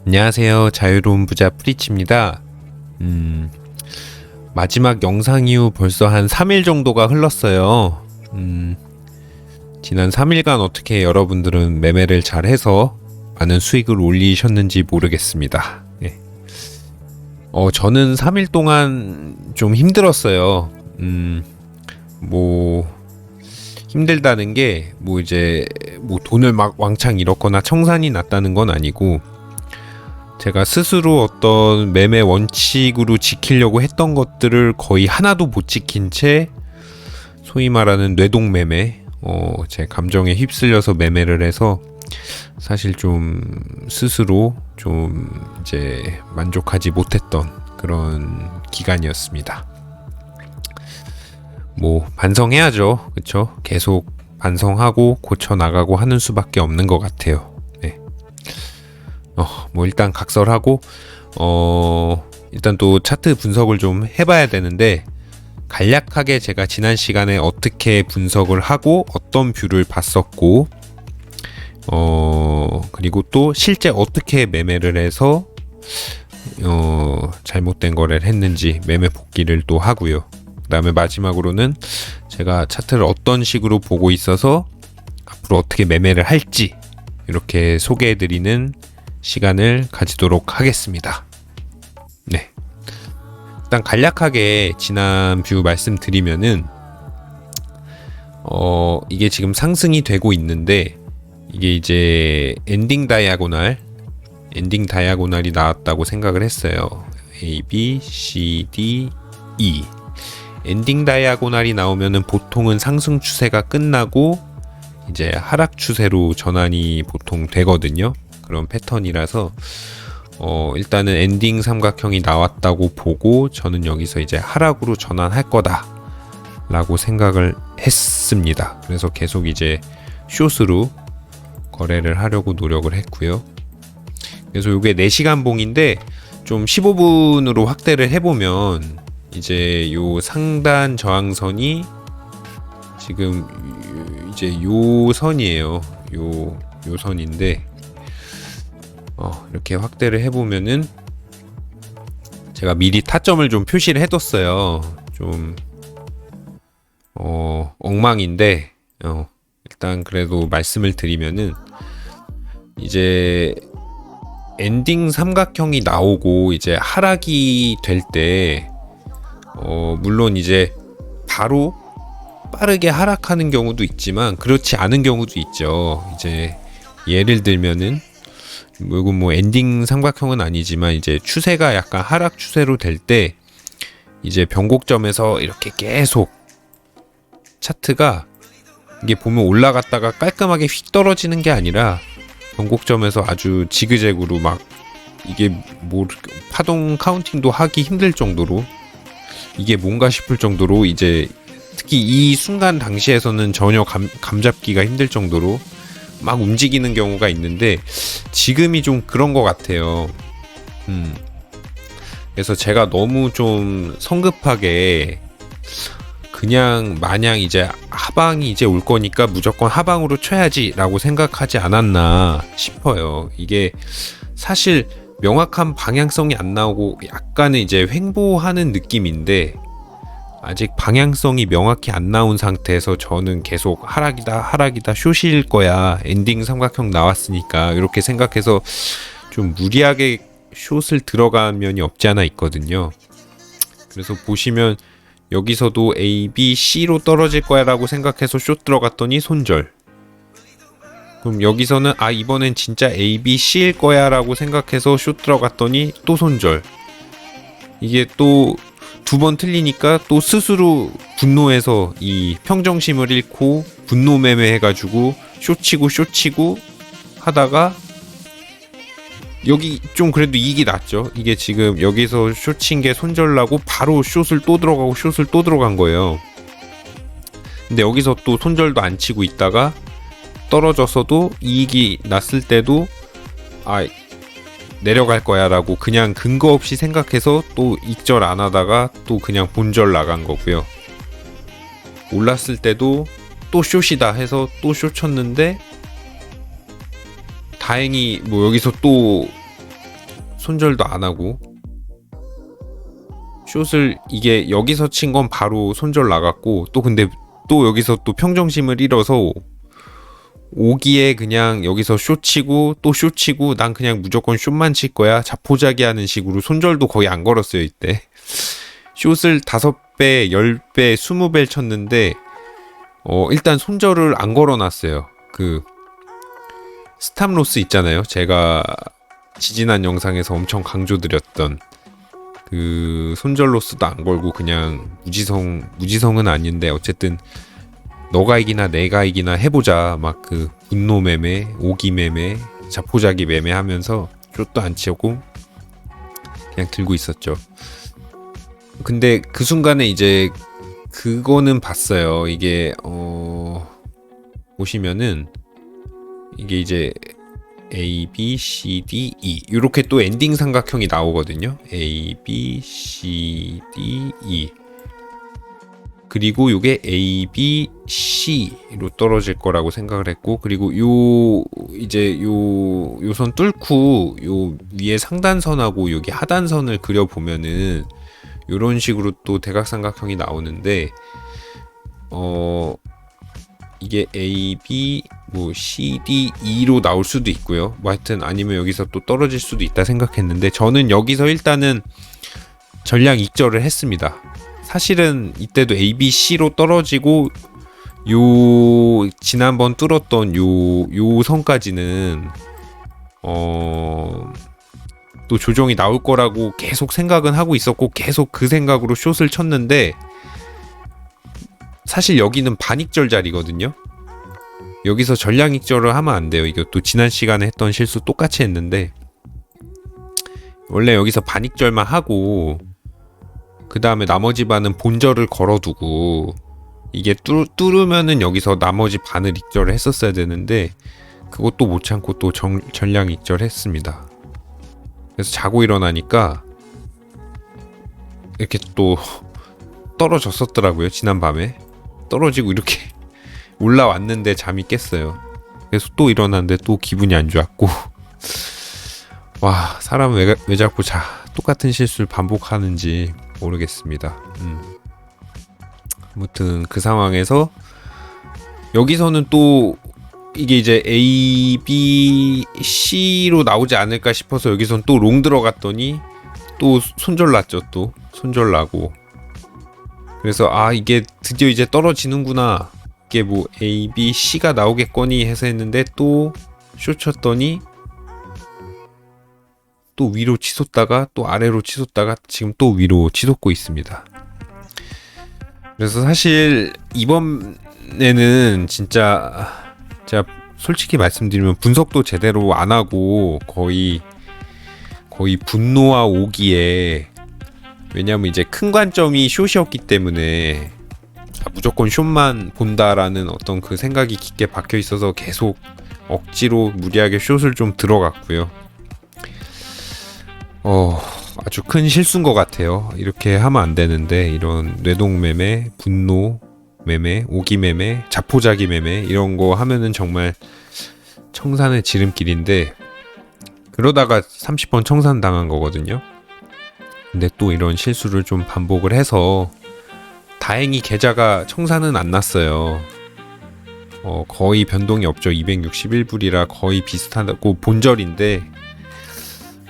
안녕하세요. 자유로운 부자 프리치입니다. 마지막 영상 이후 벌써 한 3일 정도가 흘렀어요. 지난 3일간 어떻게 여러분들은 매매를 잘 해서 많은 수익을 올리셨는지 모르겠습니다. 예. 저는 3일 동안 좀 힘들었어요. 힘들다는 게 이제 돈을 막 왕창 잃었거나 청산이 났다는 건 아니고, 제가 스스로 어떤 매매 원칙으로 지키려고 했던 것들을 거의 하나도 못 지킨 채 소위 말하는 뇌동매매, 제 감정에 휩쓸려서 매매를 해서 사실 좀 스스로 좀 이제 만족하지 못했던 그런 기간이었습니다. 반성해야죠. 그쵸? 계속 반성하고 고쳐나가고 하는 수밖에 없는 것 같아요. 네. 일단 각설하고, 일단 또 차트 분석을 좀 해봐야 되는데, 간략하게 제가 지난 시간에 어떻게 분석을 하고, 어떤 뷰를 봤었고, 그리고 또 실제 어떻게 매매를 해서, 잘못된 거래를 했는지 매매 복귀를 또 하고요. 그 다음에 마지막으로는 제가 차트를 어떤 식으로 보고 있어서 앞으로 어떻게 매매를 할지 이렇게 소개해드리는 시간을 가지도록 하겠습니다. 네. 일단 간략하게 지난 뷰 말씀드리면은, 이게 지금 상승이 되고 있는데, 이게 이제 엔딩 다이아고날이 나왔다고 생각을 했어요. A, B, C, D, E. 엔딩 다이아고날이 나오면은 보통은 상승 추세가 끝나고 이제 하락 추세로 전환이 보통 되거든요. 그런 패턴이라서 일단은 엔딩 삼각형이 나왔다고 보고 저는 여기서 이제 하락으로 전환할 거다 라고 생각을 했습니다. 그래서 계속 이제 숏으로 거래를 하려고 노력을 했고요. 그래서 이게 4시간 봉인데 좀 15분으로 확대를 해보면 이제 요 상단 저항선이 지금 이제 요 선이에요. 요 선인데, 이렇게 확대를 해보면은 제가 미리 타점을 좀 표시를 해뒀어요. 좀 엉망인데, 일단 그래도 말씀을 드리면은 이제 엔딩 삼각형이 나오고 이제 하락이 될 때, 물론 이제 바로 빠르게 하락하는 경우도 있지만 그렇지 않은 경우도 있죠. 이제 예를 들면은 이건 엔딩 삼각형은 아니지만 이제 추세가 약간 하락 추세로 될 때 이제 변곡점에서 이렇게 계속 차트가 이게 보면 올라갔다가 깔끔하게 휙 떨어지는 게 아니라 변곡점에서 아주 지그재그로 막 이게 파동 카운팅도 하기 힘들 정도로, 이게 뭔가 싶을 정도로, 이제 특히 이 순간 당시에서는 전혀 감 잡기가 힘들 정도로 막 움직이는 경우가 있는데 지금이 좀 그런 것 같아요. 그래서 제가 너무 좀 성급하게 그냥 마냥 이제 하방이 이제 올 거니까 무조건 하방으로 쳐야지 라고 생각하지 않았나 싶어요. 이게 사실 명확한 방향성이 안 나오고 약간은 이제 횡보하는 느낌인데, 아직 방향성이 명확히 안 나온 상태에서 저는 계속 하락이다 숏일 거야, 엔딩 삼각형 나왔으니까 이렇게 생각해서 좀 무리하게 숏을 들어간 면이 없지 않아 있거든요. 그래서 보시면 여기서도 A, B, C로 떨어질 거야 라고 생각해서 숏 들어갔더니 손절. 그럼 여기서는 이번엔 진짜 A, B, C일 거야 라고 생각해서 숏 들어갔더니 또 손절. 이게 또 2번 틀리니까 또 스스로 분노해서 이 평정심을 잃고 분노 매매 해가지고 숏치고 하다가, 여기 좀 그래도 이익이 났죠. 이게 지금 여기서 숏친 게 손절나고 바로 숏을 또 들어간 거예요. 근데 여기서 또 손절도 안 치고 있다가 떨어져서도 이익이 났을 때도 내려갈 거야 라고 그냥 근거 없이 생각해서 또 익절 안 하다가 또 그냥 본절 나간 거고요. 올랐을 때도 또 숏이다 해서 또 숏 쳤는데 다행히 여기서 또 손절도 안 하고 숏을 이게 여기서 친 건 바로 손절 나갔고 또 근데 또 여기서 또 평정심을 잃어서 오기에 그냥 여기서 숏 치고 또 숏 치고 난 그냥 무조건 숏만 칠 거야 자포자기 하는 식으로 손절도 거의 안 걸었어요. 이때 숏을 5배, 10배, 20배를 쳤는데 일단 손절을 안 걸어놨어요. 그 스탑로스 있잖아요. 제가 지지난 영상에서 엄청 강조드렸던 그 손절 로스도 안 걸고 그냥 무지성은 아닌데 어쨌든 너가 이기나 내가 이기나 해보자 막 그 분노 매매, 오기 매매, 자포자기 매매 하면서 숏도 안 치고 그냥 들고 있었죠. 근데 그 순간에 이제 그거는 봤어요. 이게 보시면은 이게 이제 A, B, C, D, E 이렇게 또 엔딩 삼각형이 나오거든요. A, B, C, D, E 그리고 요게 A, B, C로 떨어질 거라고 생각을 했고 그리고 요 이제 요 선 뚫고 요 위에 상단선하고 여기 하단선을 그려보면은 요런 식으로 또 대각삼각형이 나오는데 이게 A, B, 뭐 C, D, E로 나올 수도 있고요. 뭐 하여튼 아니면 여기서 또 떨어질 수도 있다 생각했는데 저는 여기서 일단은 전량 익절을 했습니다. 사실은 이때도 A, B, C로 떨어지고 요 지난번 뚫었던 요 선까지는 또 조정이 나올 거라고 계속 생각은 하고 있었고 계속 그 생각으로 숏을 쳤는데 사실 여기는 반익절 자리거든요. 여기서 전량익절을 하면 안 돼요. 이것도 지난 시간에 했던 실수 똑같이 했는데 원래 여기서 반익절만 하고 그 다음에 나머지 반은 본절을 걸어두고 이게 뚫으면은 여기서 나머지 반을 익절을 했었어야 되는데 그것도 못 참고 또 전량 익절했습니다. 그래서 자고 일어나니까 이렇게 또 떨어졌었더라고요. 지난 밤에 떨어지고 이렇게 올라왔는데 잠이 깼어요. 그래서 또 일어났는데 또 기분이 안 좋았고 와 사람은 왜 자꾸 똑같은 실수를 반복하는지 모르겠습니다. 아무튼 그 상황에서 여기서는 또 이게 이제 A, B, C로 나오지 않을까 싶어서 여기선 또 롱 들어갔더니 또 손절 났죠. 또 손절 나고 그래서 이게 드디어 이제 떨어지는구나. 이게 뭐 A, B, C가 나오겠거니 해서 했는데 또 숏 쳤더니 또 위로 치솟다가 또 아래로 치솟다가 지금 또 위로 치솟고 있습니다. 그래서 사실 이번에는 진짜 제가 솔직히 말씀드리면 분석도 제대로 안 하고 거의 분노와 오기에 왜냐면 이제 큰 관점이 숏이었기 때문에 무조건 숏만 본다라는 어떤 그 생각이 깊게 박혀 있어서 계속 억지로 무리하게 숏을 좀 들어갔고요. 아주 큰 실수인 것 같아요. 이렇게 하면 안 되는데 이런 뇌동 매매, 분노 매매, 오기 매매, 자포자기 매매 이런 거 하면은 정말 청산의 지름길인데 그러다가 30번 청산 당한 거거든요. 근데 또 이런 실수를 좀 반복을 해서 다행히 계좌가 청산은 안 났어요. 거의 변동이 없죠. 261불이라 거의 비슷하고 본절인데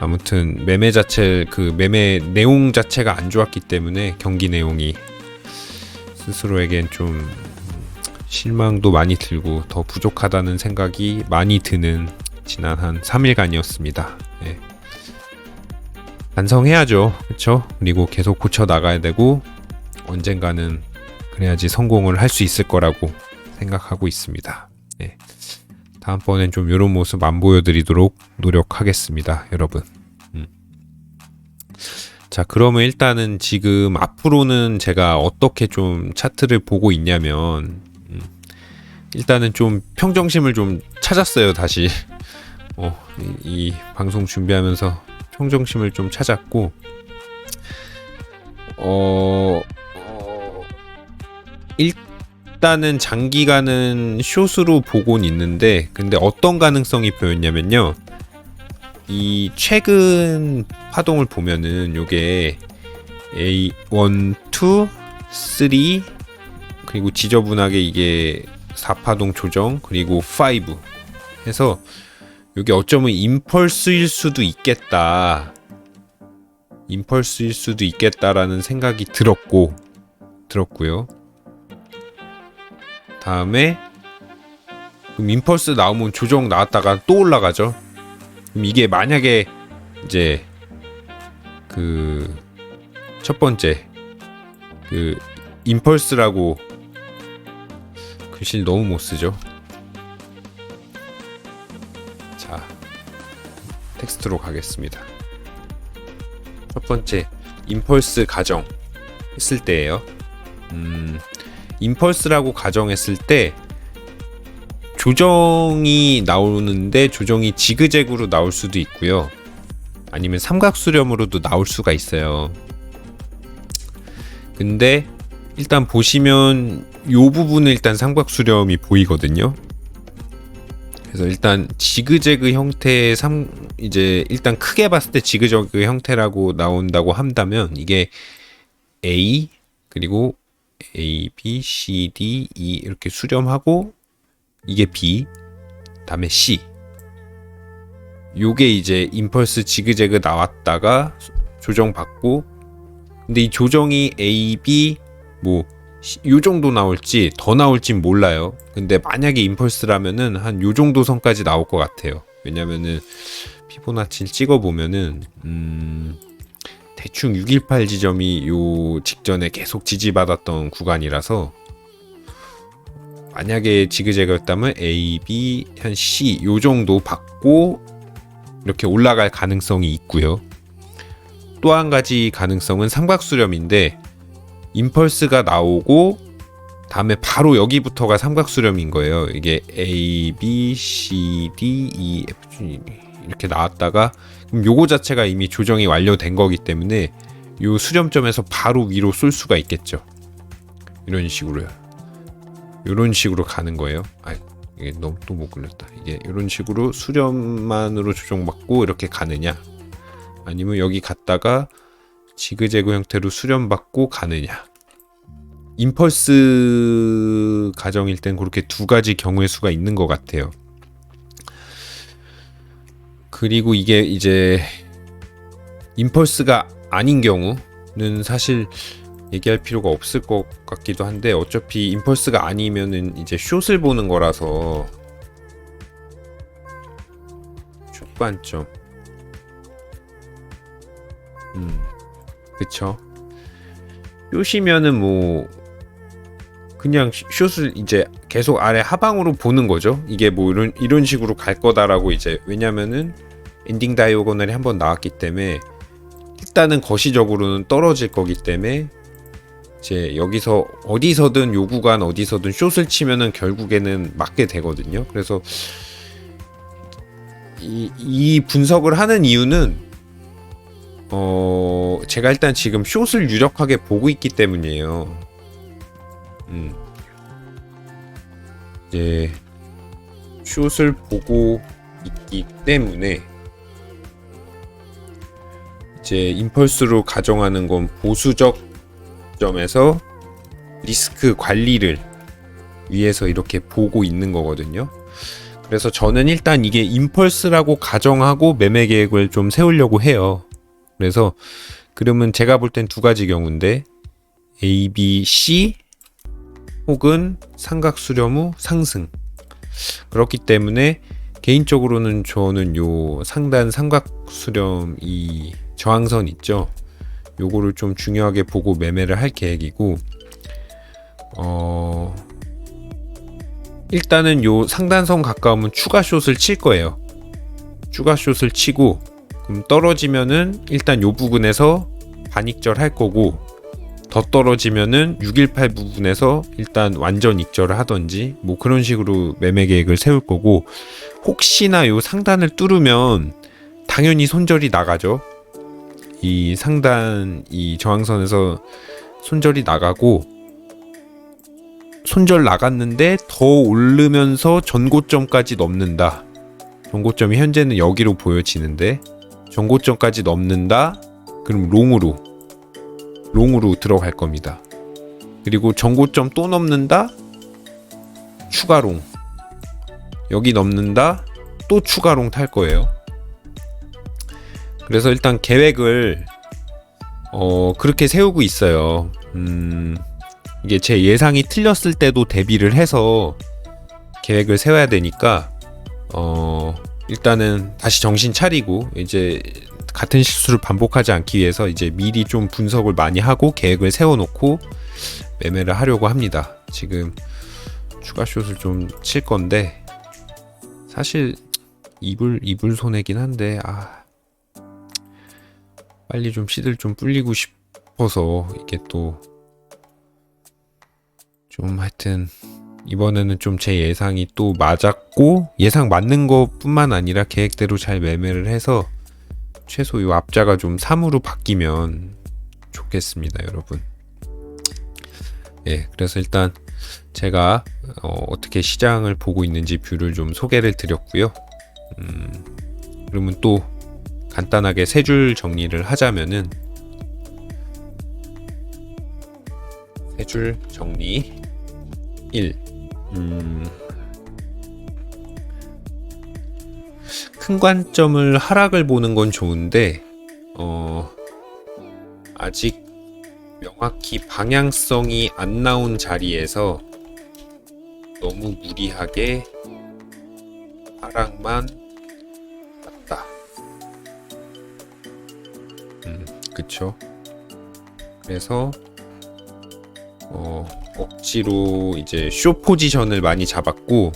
아무튼 매매 자체 그 매매 내용 자체가 안 좋았기 때문에 경기 내용이 스스로에겐 좀 실망도 많이 들고 더 부족하다는 생각이 많이 드는 지난 한 3일간이었습니다. 네. 반성해야죠. 그쵸? 그리고 계속 고쳐 나가야 되고 언젠가는 그래야지 성공을 할 수 있을 거라고 생각하고 있습니다. 네. 다음번엔 좀 이런 모습 안 보여드리도록 노력하겠습니다, 여러분. 자, 그러면 일단은 지금 앞으로는 제가 어떻게 좀 차트를 보고 있냐면 일단은 좀 평정심을 좀 찾았어요, 다시. 이 방송 준비하면서 평정심을 좀 찾았고 일단은 장기간은 숏으로 보곤 있는데 근데 어떤 가능성이 보였냐면요. 이 최근 파동을 보면은 요게 A1, 2, 3 그리고 지저분하게 이게 4파동 조정 그리고 5 해서 요게 어쩌면 임펄스일 수도 있겠다라는 생각이 들었고요. 다음에 그럼 임펄스 나오면 조정 나왔다가 또 올라가죠. 그럼 이게 만약에 이제 그 첫 번째 그 임펄스라고 글씨를 너무 못 쓰죠. 자, 텍스트로 가겠습니다. 첫 번째 임펄스 가정 했을 때예요. 임펄스라고 가정했을 때 조정이 나오는데 조정이 지그재그로 나올 수도 있고요. 아니면 삼각수렴으로도 나올 수가 있어요. 근데 일단 보시면 요 부분은 일단 삼각수렴이 보이거든요. 그래서 일단 지그재그 형태의 이제 일단 크게 봤을 때 지그재그 형태라고 나온다고 한다면 이게 A 그리고 A, B, C, D, E 이렇게 수렴하고 이게 B 다음에 C 요게 이제 임펄스 지그재그 나왔다가 조정받고 근데 이 조정이 A, B 뭐 요 정도 나올지 더 나올진 몰라요. 근데 만약에 임펄스라면은 한 요 정도 선까지 나올 것 같아요. 왜냐면은 피보나치를 찍어보면은 대충 618 지점이 요 직전에 계속 지지받았던 구간이라서 만약에 지그재그였다면 A, B, 한 C 요 정도 받고 이렇게 올라갈 가능성이 있고요. 또 한 가지 가능성은 삼각수렴인데 임펄스가 나오고 다음에 바로 여기부터가 삼각수렴인 거예요. 이게 A, B, C, D, E, F, G 이렇게 나왔다가 그럼 요거 자체가 이미 조정이 완료된 거기 때문에 요 수렴점에서 바로 위로 쏠 수가 있겠죠. 이런 식으로요. 이런 식으로 가는 거예요. 아, 이게 너무 또 못 걸렸다. 이게 이런 식으로 수렴만으로 조정받고 이렇게 가느냐, 아니면 여기 갔다가 지그재그 형태로 수렴받고 가느냐. 임펄스 가정일 땐 그렇게 두 가지 경우의 수가 있는 것 같아요. 그리고 이게 이제 임펄스가 아닌 경우는 사실 얘기할 필요가 없을 것 같기도 한데 어차피 임펄스가 아니면은 이제 숏을 보는 거라서 숏 관점 그쵸. 숏이면은 뭐 그냥 숏을 이제 계속 아래 하방으로 보는 거죠. 이게 뭐 이런 식으로 갈 거다라고 이제 왜냐면은 엔딩 다이어고널이 한번 나왔기 때문에 일단은 거시적으로는 떨어질 거기 때문에 이제 여기서 어디서든 요 구간 어디서든 숏을 치면은 결국에는 맞게 되거든요. 그래서 이 분석을 하는 이유는 제가 일단 지금 숏을 유력하게 보고 있기 때문이에요. 이제 숏을 보고 있기 때문에 이제 임펄스로 가정하는 건 보수적 점에서 리스크 관리를 위해서 이렇게 보고 있는 거거든요. 그래서 저는 일단 이게 임펄스라고 가정하고 매매 계획을 좀 세우려고 해요. 그래서 그러면 제가 볼 땐 두 가지 경우인데 A, B, C 혹은 삼각수렴 후 상승. 그렇기 때문에 개인적으로는 저는 요 상단 삼각수렴 이 저항선 있죠. 요거를 좀 중요하게 보고 매매를 할 계획이고 일단은 요 상단선 가까우면 추가 숏을 칠 거예요. 추가 숏을 치고 그럼 떨어지면은 일단 요 부분에서 반익절 할 거고 더 떨어지면은 618 부분에서 일단 완전 익절을 하던지 뭐 그런 식으로 매매 계획을 세울 거고 혹시나 요 상단을 뚫으면 당연히 손절이 나가죠. 이 상단 이 저항선에서 손절이 나가고 손절 나갔는데 더 오르면서 전고점까지 넘는다. 정고점이 현재는 여기로 보여지는데 정고점까지 넘는다? 그럼 롱으로 들어갈 겁니다. 그리고 정고점 또 넘는다? 추가롱. 여기 넘는다? 또 추가롱 탈 거예요. 그래서 일단 계획을 그렇게 세우고 있어요. 이게 제 예상이 틀렸을 때도 대비를 해서 계획을 세워야 되니까 일단은 다시 정신 차리고 이제 같은 실수를 반복하지 않기 위해서 이제 미리 좀 분석을 많이 하고 계획을 세워놓고 매매를 하려고 합니다. 지금 추가 숏을 좀 칠 건데 사실 이불 손해긴 한데 빨리 좀 시들 좀 불리고 싶어서 이게 또 좀 하여튼 이번에는 좀 제 예상이 또 맞았고 예상 맞는 것뿐만 아니라 계획대로 잘 매매를 해서 최소 이 앞자가 좀 3으로 바뀌면 좋겠습니다, 여러분. 예, 그래서 일단 제가 어떻게 시장을 보고 있는지 뷰를 좀 소개를 드렸고요. 그러면 또 간단하게 세 줄 정리를 하자면은 세 줄 정리 1. 큰 관점을 하락을 보는 건 좋은데 아직 명확히 방향성이 안 나온 자리에서 너무 무리하게 하락만 봤다. 그쵸? 그래서 억지로 이제 숏 포지션을 많이 잡았고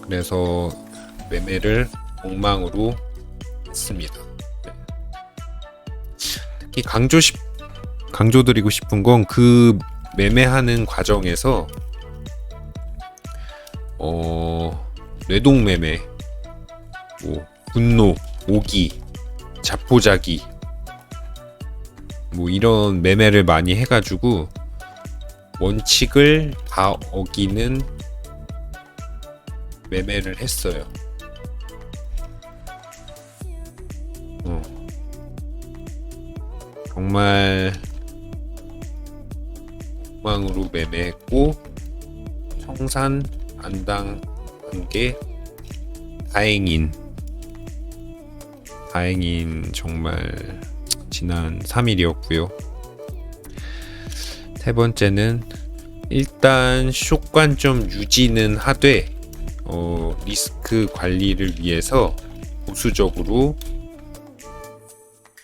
그래서 매매를 엉망으로 했습니다. 특히 강조드리고 싶은 건 그 매매하는 과정에서 뇌동 매매, 뭐 분노, 오기, 자포자기 뭐 이런 매매를 많이 해가지고 원칙을 다 어기는 매매를 했어요. 정말 엉망으로 매매했고 청산 안 당한 게 다행인 정말 지난 3일이었고요. 세 번째는 일단 숏 관점 유지는 하되 리스크 관리를 위해서 보수적으로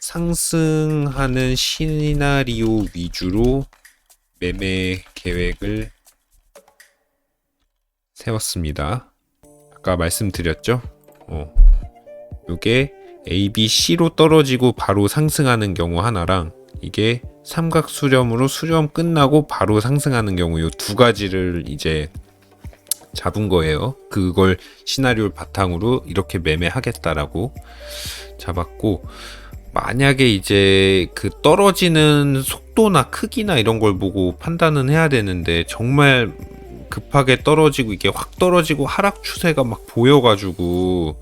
상승하는 시나리오 위주로 매매 계획을 세웠습니다. 아까 말씀드렸죠? 요게 A, B, C로 떨어지고 바로 상승하는 경우 하나랑 이게 삼각 수렴으로 수렴 끝나고 바로 상승하는 경우 요 두 가지를 이제 잡은 거예요. 그걸 시나리오를 바탕으로 이렇게 매매하겠다라고 잡았고 만약에 이제 그 떨어지는 속도나 크기나 이런 걸 보고 판단은 해야 되는데 정말 급하게 떨어지고 이게 확 떨어지고 하락 추세가 막 보여가지고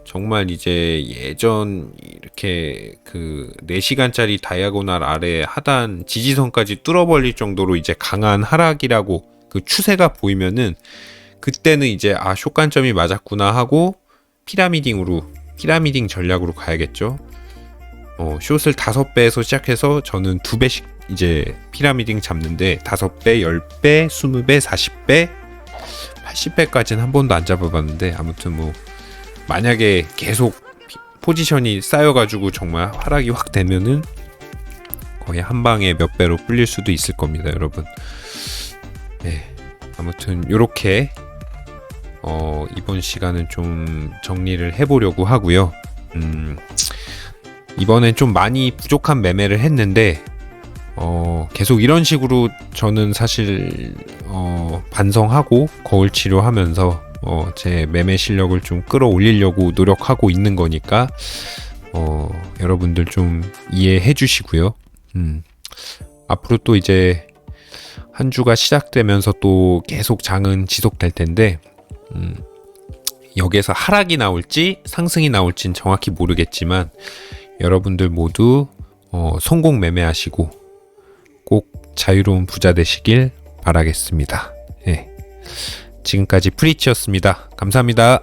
정말 이제 예전 이렇게 그 4시간짜리 다이아고날 아래 하단 지지선까지 뚫어버릴 정도로 이제 강한 하락이라고 그 추세가 보이면은 그때는 이제 숏 관점이 맞았구나 하고 피라미딩 전략으로 가야겠죠. 숏을 5배에서 시작해서 저는 2배씩 이제 피라미딩 잡는데 5배, 10배, 20배, 40배, 80배까지는 한 번도 안 잡아봤는데 아무튼 뭐 만약에 계속 포지션이 쌓여가지고 정말 하락이 확 되면은 거의 한 방에 몇 배로 불릴 수도 있을 겁니다, 여러분. 네, 아무튼 요렇게 이번 시간은 좀 정리를 해보려고 하고요. 이번엔 좀 많이 부족한 매매를 했는데 계속 이런 식으로 저는 사실 반성하고 거울 치료하면서 제 매매 실력을 좀 끌어올리려고 노력하고 있는 거니까 여러분들 좀 이해해 주시고요. 앞으로 또 이제 한 주가 시작되면서 또 계속 장은 지속될 텐데 여기에서 하락이 나올지 상승이 나올지는 정확히 모르겠지만 여러분들 모두 성공 매매하시고 꼭 자유로운 부자 되시길 바라겠습니다. 예. 지금까지 프리치였습니다. 감사합니다.